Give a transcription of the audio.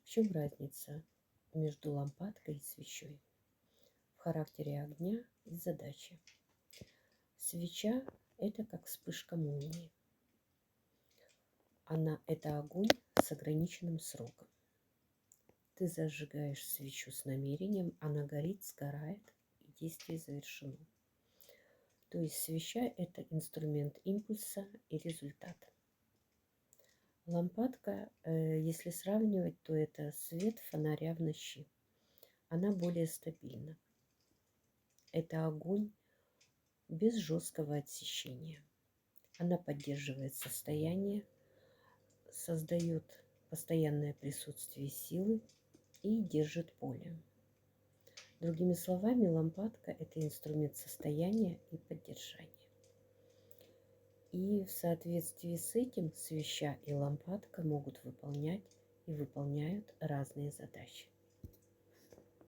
В чем разница между лампадкой и свечой? В характере огня и задачи. Свеча – это как вспышка молнии. Это огонь с ограниченным сроком. Ты зажигаешь свечу с намерением, она горит, сгорает, и действие завершено. То есть свеча – это инструмент импульса и результата. Лампадка, если сравнивать, то это свет фонаря в ночи. Она более стабильна. Это огонь без жесткого отсечения. Она поддерживает состояние, создает постоянное присутствие силы и держит поле. Другими словами, лампадка – это инструмент состояния и поддержания. И в соответствии с этим свеча и лампадка могут выполнять и выполняют разные задачи.